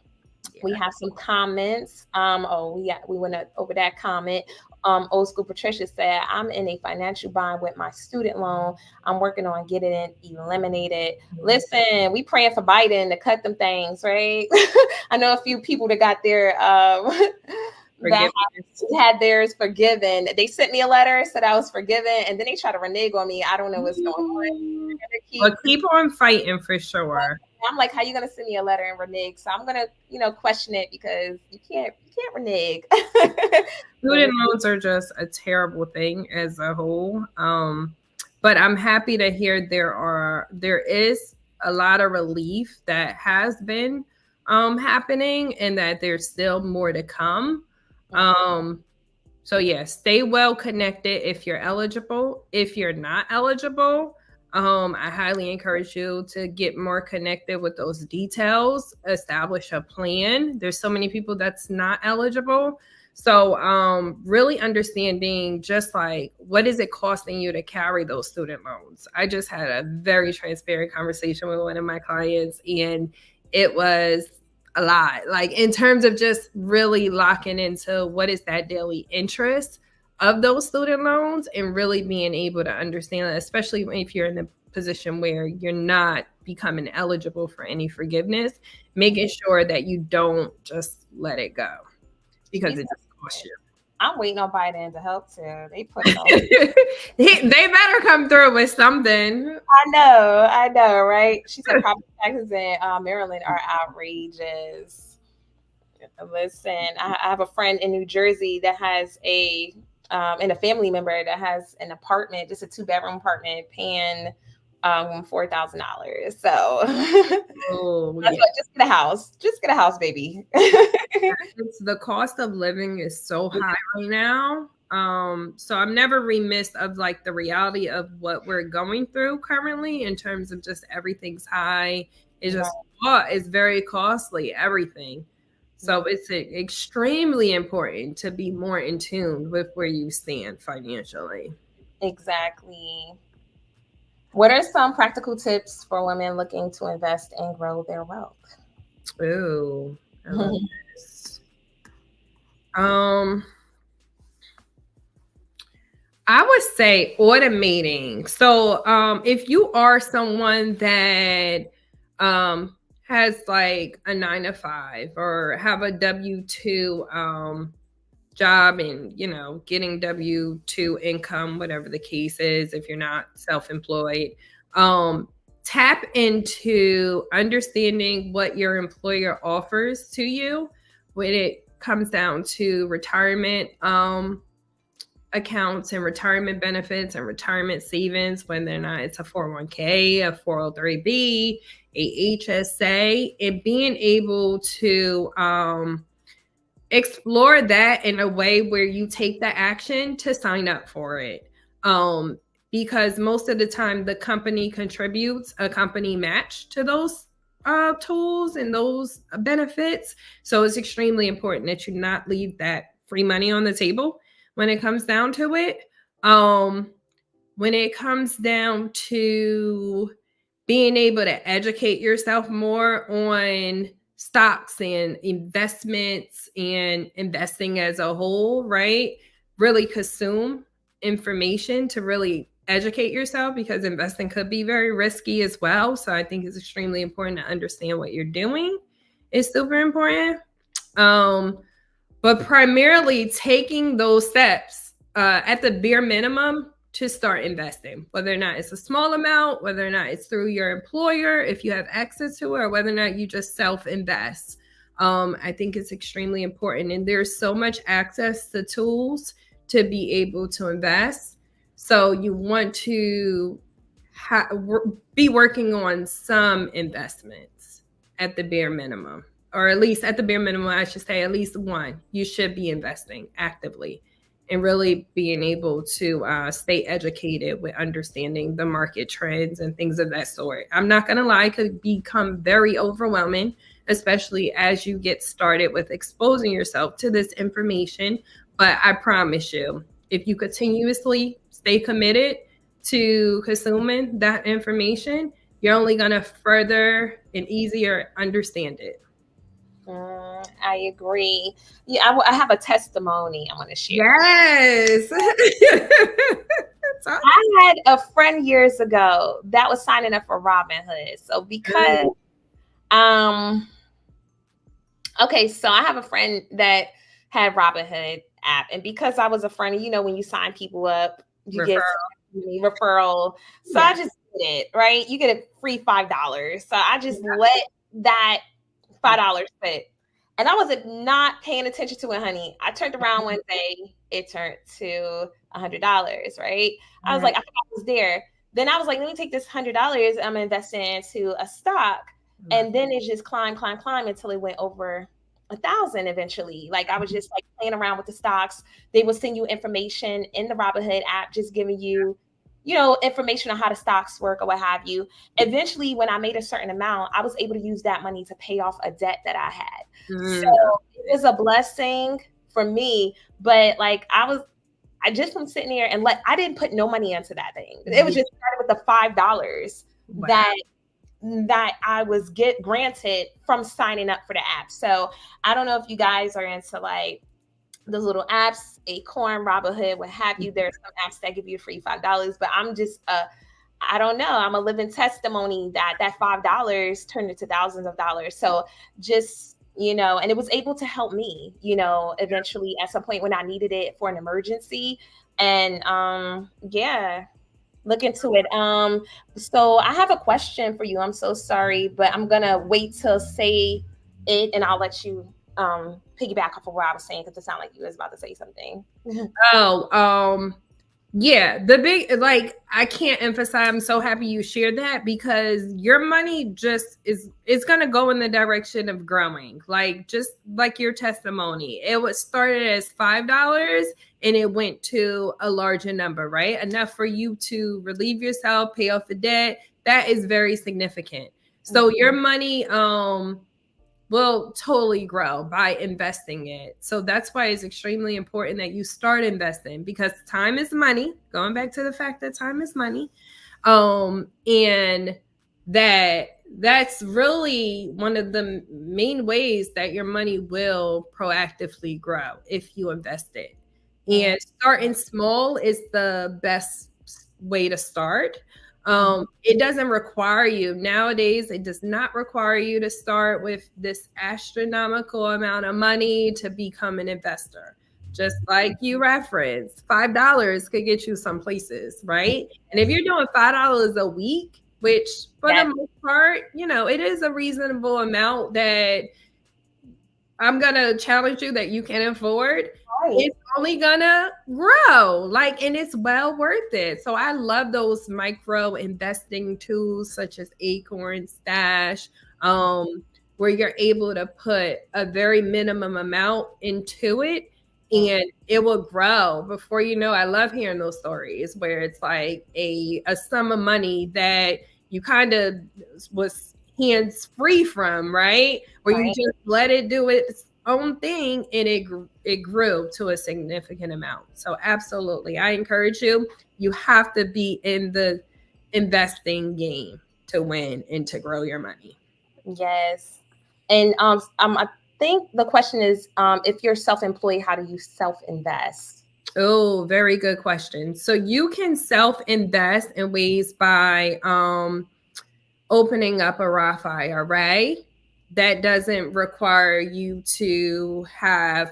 we have some comments. We went over that comment. Old school Patricia said, "I'm in a financial bind with my student loan. I'm working on getting it eliminated." Listen, we praying for Biden to cut them things, right? I know a few people that got their that had theirs forgiven. They sent me a letter, said I was forgiven, and then they try to renege on me. I don't know what's going on. Keep on fighting for sure. I'm like, how you gonna send me a letter and renege? So I'm gonna, question it, because you can't renege. Student loans are just a terrible thing as a whole. But I'm happy to hear there is a lot of relief that has been happening, and that there's still more to come. So yeah, stay well connected if you're eligible. If you're not eligible, I highly encourage you to get more connected with those details, establish a plan. There's so many people that's not eligible. So really understanding just like, what is it costing you to carry those student loans? I just had a very transparent conversation with one of my clients, and it was a lot, like in terms of just really locking into what is that daily interest of those student loans, and really being able to understand that, especially if you're in the position where you're not becoming eligible for any forgiveness, making sure that you don't just let it go, because it just costs you. I'm waiting on Biden to help too. They put it on. They better come through with something. I know, right? She said property taxes in Maryland are outrageous. Listen, I have a friend in New Jersey that has and a family member that has an apartment, just a 2-bedroom apartment, paying $4,000. So just get a house. Just get a house, baby. The cost of living is so high right now. So I'm never remiss of like the reality of what we're going through currently, in terms of just everything's high. It's just it's very costly, everything. So it's extremely important to be more in tune with where you stand financially. Exactly. What are some practical tips for women looking to invest and grow their wealth? Ooh, I love this. I would say automating. So if you are someone that has like a 9-to-5, or have a W-2 job, and getting W-2 income, whatever the case is, if you're not self-employed, tap into understanding what your employer offers to you when it comes down to retirement accounts and retirement benefits and retirement savings, whether or not it's a 401k, a 403b, a HSA, and being able to explore that in a way where you take the action to sign up for it. Because most of the time the company contributes a company match to those tools and those benefits. So it's extremely important that you not leave that free money on the table when it comes down to it. When it comes down to being able to educate yourself more on stocks and investments and investing as a whole, right? Really consume information to really educate yourself, because investing could be very risky as well. So I think it's extremely important to understand what you're doing. It's super important. But primarily taking those steps at the bare minimum to start investing, whether or not it's a small amount, whether or not it's through your employer, if you have access to it, or whether or not you just self-invest. I think it's extremely important. And there's so much access to tools to be able to invest. So you want to be working on some investments at the bare minimum, or at least at the bare minimum, I should say, at least one. You should be investing actively and really being able to stay educated with understanding the market trends and things of that sort. I'm not going to lie, it could become very overwhelming, especially as you get started with exposing yourself to this information. But I promise you, if you continuously stay committed to consuming that information, you're only going to further and easier understand it. I agree. Yeah, I have a testimony I want to share. Yes. I had a friend years ago that was signing up for Robinhood. So because um okay, so I have a friend that had Robinhood app, and because I was a friend, you know, when you sign people up, you get referral. So I just did it, right? You get a free $5. So I just let that $5 sit. And I was not paying attention to it, honey. I turned around one day, it turned to $100, right? I was like, I thought I was there. Then I was like, let me take this $100 I'm investing into a stock. And then it just climbed until it went over 1,000 eventually. Like I was just like playing around with the stocks. They will send you information in the Robinhood app, just giving you, you know, information on how the stocks work or what have you. Eventually, when I made a certain amount, I was able to use that money to pay off a debt that I had. So it was a blessing for me. But like I just was sitting there and I didn't put no money into that thing. It was just started with the $5 that I was granted from signing up for the app. So I don't know if you guys are into like those little apps, Acorn, Robinhood, what have you. There's some apps that give you free $5, but I'm just I don't know. I'm a living testimony that $5 turned into thousands of dollars. So just, you know, and it was able to help me, you know, eventually at some point when I needed it for an emergency. And yeah, look into it. So I have a question for you. I'm so sorry, but I'm gonna wait till say it, and I'll let you piggyback off of what I was saying, because it sounded like you was about to say something. Yeah, the big, like, I can't emphasize, I'm so happy you shared that, because your money just it's going to go in the direction of growing. Like, just like your testimony, it was started as $5 and it went to a larger number, right? Enough for you to relieve yourself, pay off the debt. That is very significant. So your money, will totally grow by investing it. So that's why it's extremely important that you start investing, because time is money. Going back to the fact that time is money. And that's really one of the main ways that your money will proactively grow if you invest it. And starting small is the best way to start. It doesn't require you nowadays. It does not require you to start with this astronomical amount of money to become an investor. Just like you referenced, $5 could get you some places, right? And if you're doing $5 a week, which for the most part, you know, it is a reasonable amount that I'm gonna challenge you that you can afford. It's only gonna grow, like, and it's well worth it. So I love those micro investing tools such as Acorn, Stash, where you're able to put a very minimum amount into it and it will grow. Before you know, I love hearing those stories where it's like a sum of money that you kind of was hands free from, right? Where you just let it do its own thing and it grew to a significant amount. So absolutely, I encourage you. You have to be in the investing game to win and to grow your money. Yes, and I think the question is, if you're self-employed, how do you self-invest? Oh, very good question. So you can self-invest in ways by opening up a Roth IRA. That doesn't require you to have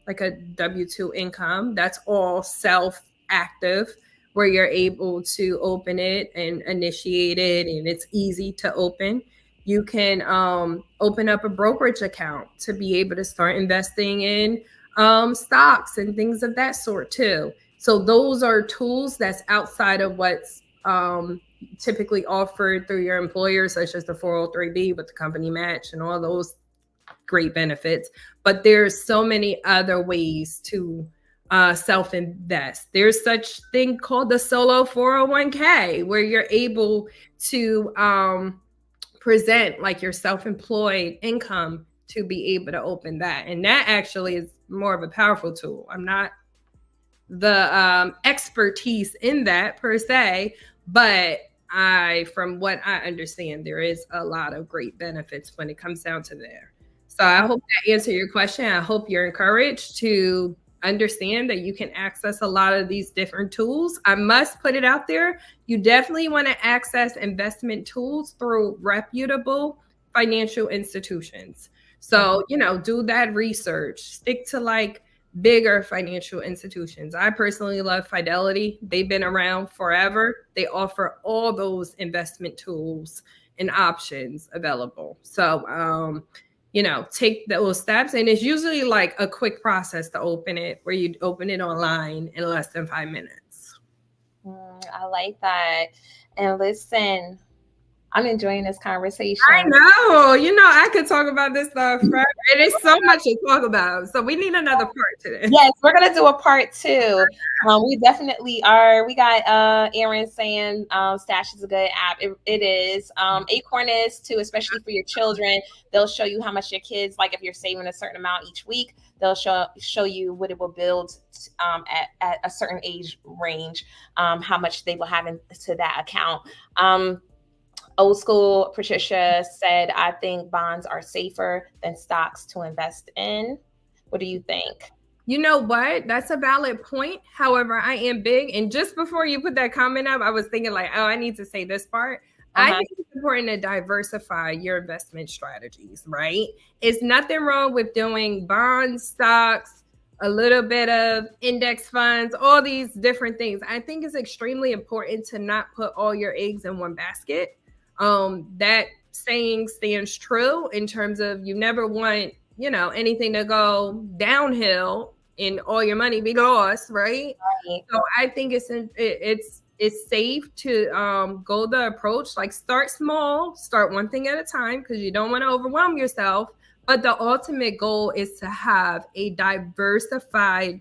like a W-2 income. That's all self-active, where you're able to open it and initiate it, and it's easy to open. You can open up a brokerage account to be able to start investing in stocks and things of that sort too. So those are tools that's outside of what's typically offered through your employer, such as the 403B with the company match and all those great benefits. But there's so many other ways to self-invest. There's such thing called the solo 401k, where you're able to present like your self-employed income to be able to open that. And that actually is more of a powerful tool. I'm not the expertise in that per se, but from what I understand, there is a lot of great benefits when it comes down to there. So I hope that answered your question. I hope you're encouraged to understand that you can access a lot of these different tools. I must put it out there. You definitely want to access investment tools through reputable financial institutions. So, do that research. Stick to like bigger financial institutions. I personally love Fidelity. They've been around forever. They offer all those investment tools and options available. So, take those steps. And it's usually like a quick process to open it, where you open it online in less than 5 minutes. I like that. And listen, I'm enjoying this conversation. I know. I could talk about this stuff forever. It is so much to talk about. So we need another part today. Yes, we're going to do a part 2. We definitely are. We got Aaron saying Stash is a good app. It is. Acorn is too, especially for your children. They'll show you how much your kids, like if you're saving a certain amount each week, they'll show you what it will build at a certain age range, how much they will have into that account. Old school Patricia said, I think bonds are safer than stocks to invest in. What do you think? You know what? That's a valid point. However, I am big. And just before you put that comment up, I was thinking like, I need to say this part. I think it's important to diversify your investment strategies, right? It's nothing wrong with doing bonds, stocks, a little bit of index funds, all these different things. I think it's extremely important to not put all your eggs in one basket. That saying stands true in terms of you never want, anything to go downhill and all your money be lost, right? So I think it's safe to go the approach, like start small, start one thing at a time, because you don't want to overwhelm yourself. But the ultimate goal is to have a diversified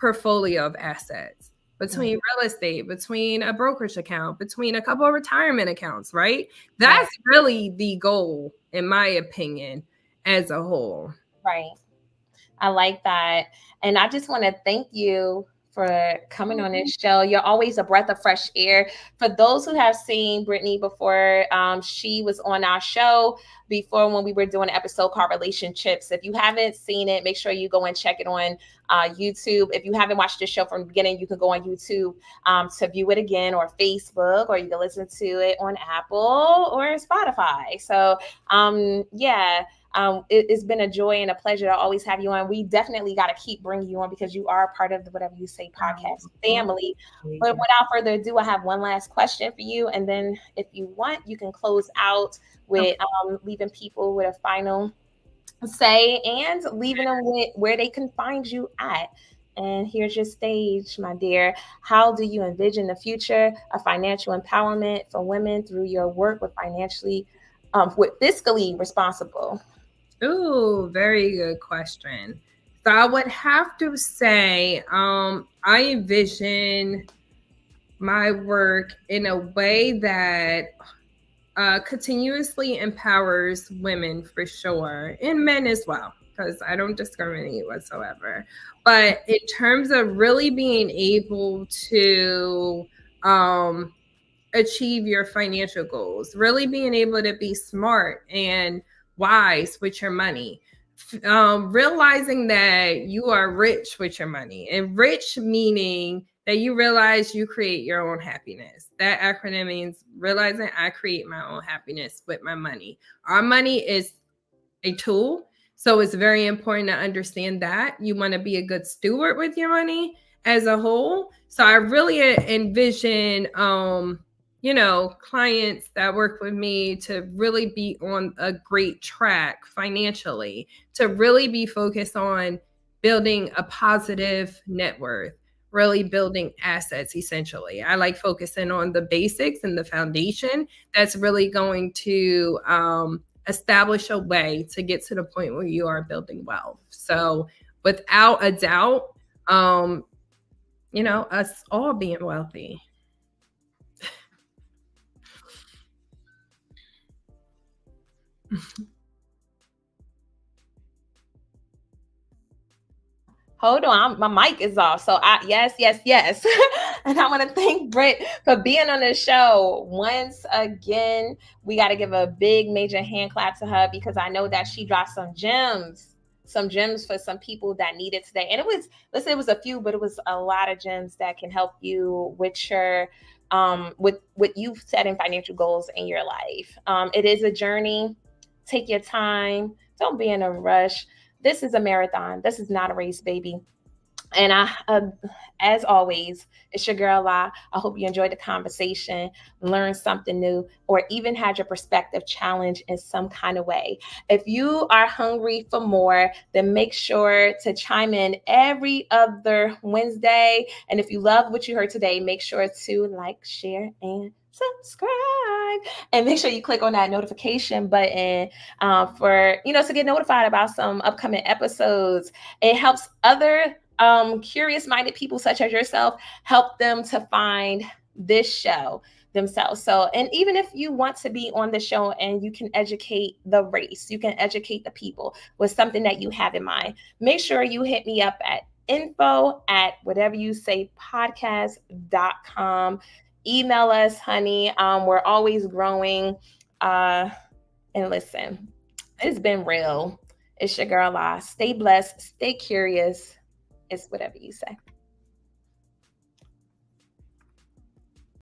portfolio of assets between real estate, between a brokerage account, between a couple of retirement accounts, right? That's really the goal, in my opinion, as a whole. Right. I like that. And I just want to thank you for coming on this show. You're always a breath of fresh air. For those who have seen Brittany before, she was on our show before when we were doing an episode called Relationships. If you haven't seen it, make sure you go and check it on YouTube. If you haven't watched the show from the beginning, you can go on YouTube to view it again, or Facebook, or you can listen to it on Apple or Spotify. So it's been a joy and a pleasure to always have you on. We definitely got to keep bringing you on because you are a part of the Whatever You Say podcast family. But without further ado, I have one last question for you. And then if you want, you can close out with leaving people with a final say and leaving them with where they can find you at. And here's your stage, my dear. How do you envision the future of financial empowerment for women through your work with Fiscally Responsible? Ooh, very good question. So I would have to say, I envision my work in a way that continuously empowers women for sure, and men as well, because I don't discriminate whatsoever. But in terms of really being able to achieve your financial goals, really being able to be smart and wise with your money, realizing that you are rich with your money, and rich meaning that you realize you create your own happiness. That acronym means realizing I create my own happiness with my money. Our money is a tool, so it's very important to understand that you want to be a good steward with your money as a whole. So I really envision clients that work with me to really be on a great track financially, to really be focused on building a positive net worth, really building assets. Essentially, I like focusing on the basics and the foundation that's really going to establish a way to get to the point where you are building wealth. So without a doubt, us all being wealthy. Hold on, my mic is off. So yes. And I want to thank Britt for being on the show. Once again, we got to give a big major hand clap to her because I know that she dropped some gems for some people that need it today. And it was, let's say it was a few, but it was a lot of gems that can help you with your with you setting financial goals in your life. It is a journey. Take your time. Don't be in a rush. This is a marathon. This is not a race, baby. And as always, it's your girl La. I hope you enjoyed the conversation, learned something new, or even had your perspective challenged in some kind of way. If you are hungry for more, then make sure to chime in every other Wednesday. And if you love what you heard today, make sure to like, share, and subscribe, and make sure you click on that notification button for to get notified about some upcoming episodes. It helps other curious minded people such as yourself, help them to find this show themselves. So, and even if you want to be on the show and you can educate the race, you can educate the people with something that you have in mind, make sure you hit me up at info@whateveryousaipodcast.com. Email us, honey. We're always growing. And listen, it's been real. It's your girl La. Stay blessed, stay curious. It's whatever you say.